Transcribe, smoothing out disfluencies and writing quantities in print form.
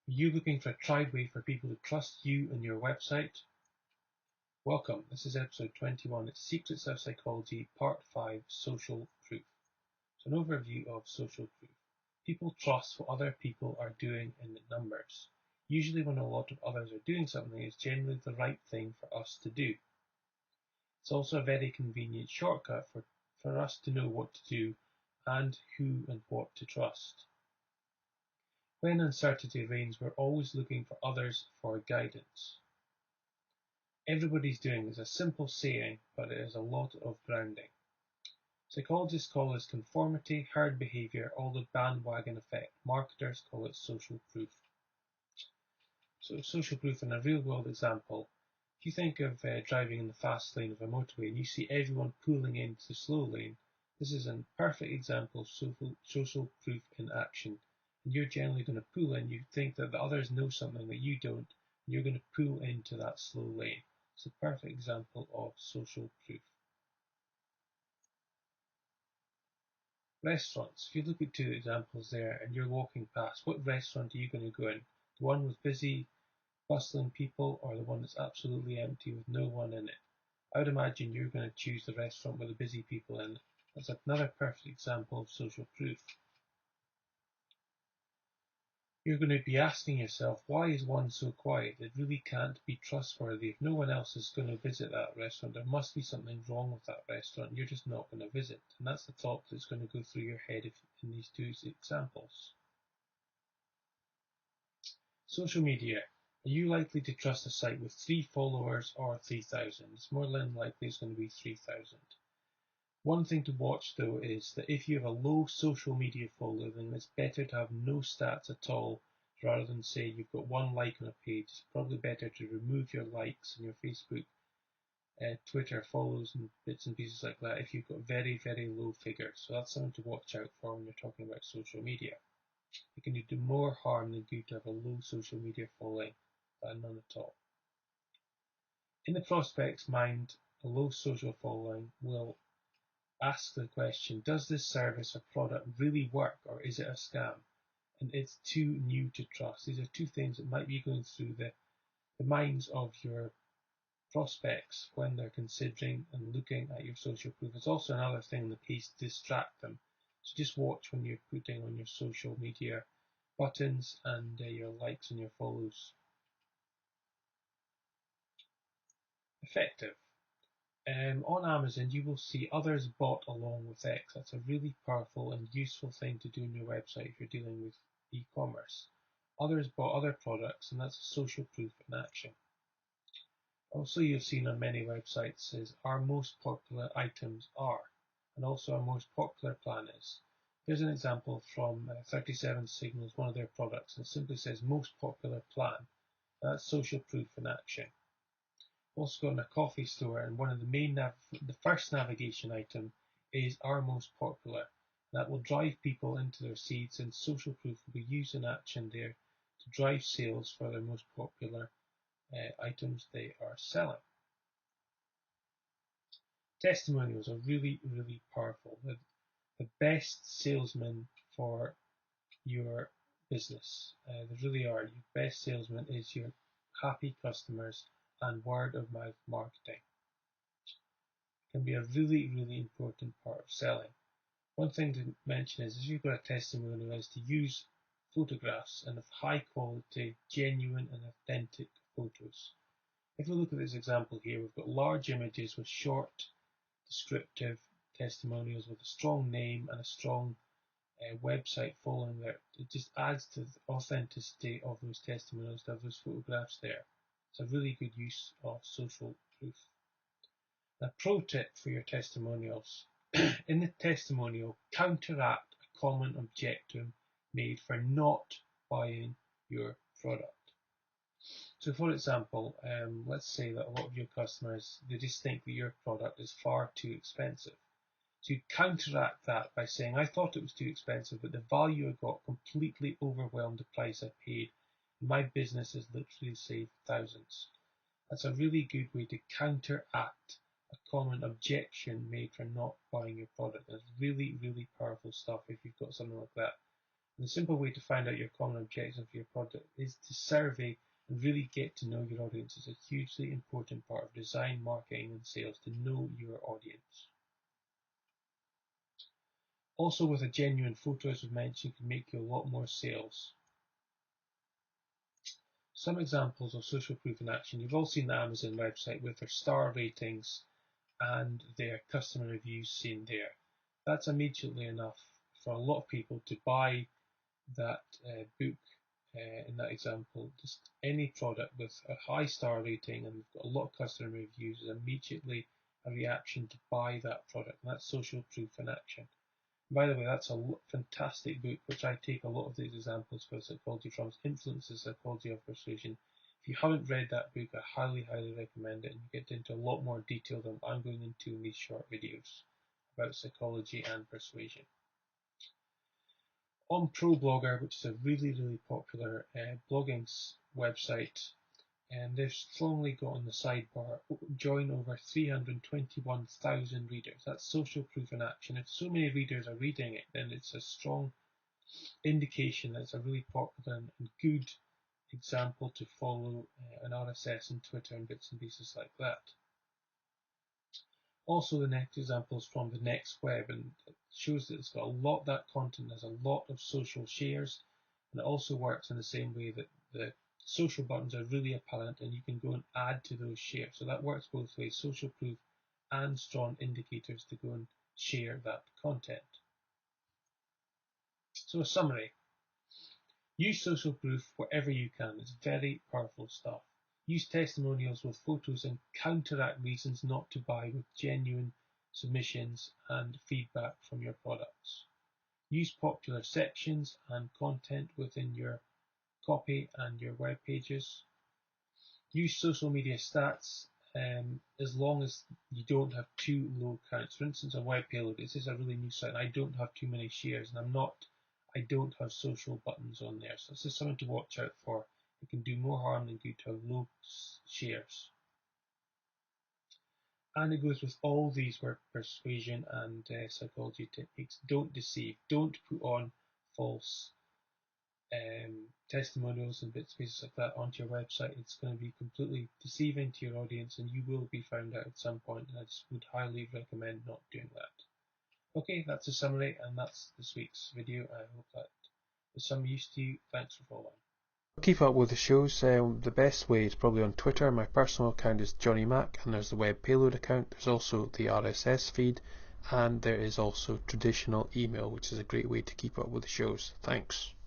Are you looking for a tried way for people to trust you and your website? Welcome, this is episode 21. It's Secrets of Psychology, Part 5, Social Proof. So an overview of social proof. People trust what other people are doing in numbers. Usually when a lot of others are doing something, it's generally the right thing for us to do. It's also a very convenient shortcut for us to know what to do and who and what to trust. When uncertainty reigns, we're always looking for others for guidance. Everybody's doing is a simple saying, but it has a lot of grounding. Psychologists call this conformity, herd behavior, or the bandwagon effect. Marketers call it social proof. So social proof in a real-world example, if you think of driving in the fast lane of a motorway and you see everyone pulling into the slow lane, this is a perfect example of social proof in action. And you're generally going to pull in, you think that the others know something that you don't, and you're going to pull into that slow lane. It's a perfect example of social proof. Restaurants. If you look at two examples there and you're walking past, what restaurant are you going to go in? The one with busy, bustling people, or the one that's absolutely empty with no one in it? I would imagine you're going to choose the restaurant with the busy people in it. That's another perfect example of social proof. You're going to be asking yourself, why is one so quiet? It really can't be trustworthy. If no one else is going to visit that restaurant, there must be something wrong with that restaurant. You're just not going to visit. And that's the thought that's going to go through your head in these two examples. Social media. Are you likely to trust a site with 3 followers or 3,000? It's more than likely it's going to be 3,000. One thing to watch though is that if you have a low social media following, it's better to have no stats at all rather than say you've got 1 like on a page. It's probably better to remove your likes on your Facebook, Twitter follows and bits and pieces like that if you've got very, very low figures. So that's something to watch out for when you're talking about social media. It can do more harm than good to have a low social media following than none at all. In the prospect's mind, a low social following will ask the question, does this service or product really work, or is it a scam? And it's too new to trust. These are two things that might be going through the minds of your prospects when they're considering and looking at your social proof. It's also another thing that can distract them. So just watch when you're putting on your social media buttons and your likes and your follows. Effective. On Amazon, you will see others bought along with X. That's a really powerful and useful thing to do on your website if you're dealing with e-commerce. Others bought other products, and that's a social proof in action. Also, you've seen on many websites is our most popular items are, and also our most popular plan is. Here's an example from 37 Signals, one of their products, and it simply says most popular plan. That's social proof in action. Also got in a coffee store, and one of the first navigation item is our most popular. That will drive people into their seats, and social proof will be used in action there to drive sales for their most popular items they are selling. Testimonials are really, really powerful. The best salesman for your business. They really are. Your best salesman is your happy customers and word of mouth marketing. Can be a really, really important part of selling. One thing to mention is if you've got a testimonial is to use photographs and of high quality, genuine and authentic photos. If we look at this example here, we've got large images with short, descriptive testimonials with a strong name and a strong website following there. It just adds to the authenticity of those testimonials to have those photographs there. It's a really good use of social proof. A pro tip for your testimonials. In the testimonial, counteract a common objection made for not buying your product. So for example, let's say that a lot of your customers, they just think that your product is far too expensive. So you counteract that by saying, I thought it was too expensive, but the value I got completely overwhelmed the price I paid. My business has literally saved thousands. That's a really good way to counteract a common objection made for not buying your product. That's really, really powerful stuff if you've got something like that. And the simple way to find out your common objectives for your product is to survey and really get to know your audience. Is a hugely important part of design, marketing, and sales, to know your audience. Also, with a genuine photo, as we mentioned, can make you a lot more sales. Some examples of social proof in action. You've all seen the Amazon website with their star ratings and their customer reviews seen there. That's immediately enough for a lot of people to buy that book. In that example, just any product with a high star rating and we've got a lot of customer reviews is immediately a reaction to buy that product. And that's social proof in action. By the way, that's a fantastic book, which I take a lot of these examples for psychology from. Influence the Psychology of Persuasion. If you haven't read that book, I highly, highly recommend it, and you get into a lot more detail than I'm going into in these short videos about psychology and persuasion. On ProBlogger, which is a really, really popular blogging website, and they've strongly got on the sidebar, join over 321,000 readers. That's social proof in action. If so many readers are reading it, then it's a strong indication that it's a really popular and good example to follow an RSS and Twitter and bits and pieces like that. Also, the next example is from the Next Web, and it shows that it's got a lot, that content has a lot of social shares, and it also works in the same way that the social buttons are really apparent and you can go and add to those shares. So that works both ways, social proof and strong indicators to go and share that content. So a summary. Use social proof wherever you can. It's very powerful stuff. Use testimonials with photos and counteract reasons not to buy with genuine submissions and feedback from your products. Use popular sections and content within your copy and your web pages. Use social media stats as long as you don't have too low counts. For instance, a web payload, this is a really new site and I don't have too many shares, and I don't have social buttons on there. So this is something to watch out for. It can do more harm than good to have low shares. And it goes with all these work persuasion and psychology techniques. Don't deceive. Don't put on false testimonials and bits and pieces like that onto your website. It's going to be completely deceiving to your audience and you will be found out at some point, and I just would highly recommend not doing that. Okay, that's a summary and that's this week's video. I hope that is some use to you. Thanks for following. Keep up with the shows. The best way is probably on Twitter. My personal account is Johnny Mac, and there's the web payload account. There's also the RSS feed, and there is also traditional email, which is a great way to keep up with the shows. Thanks.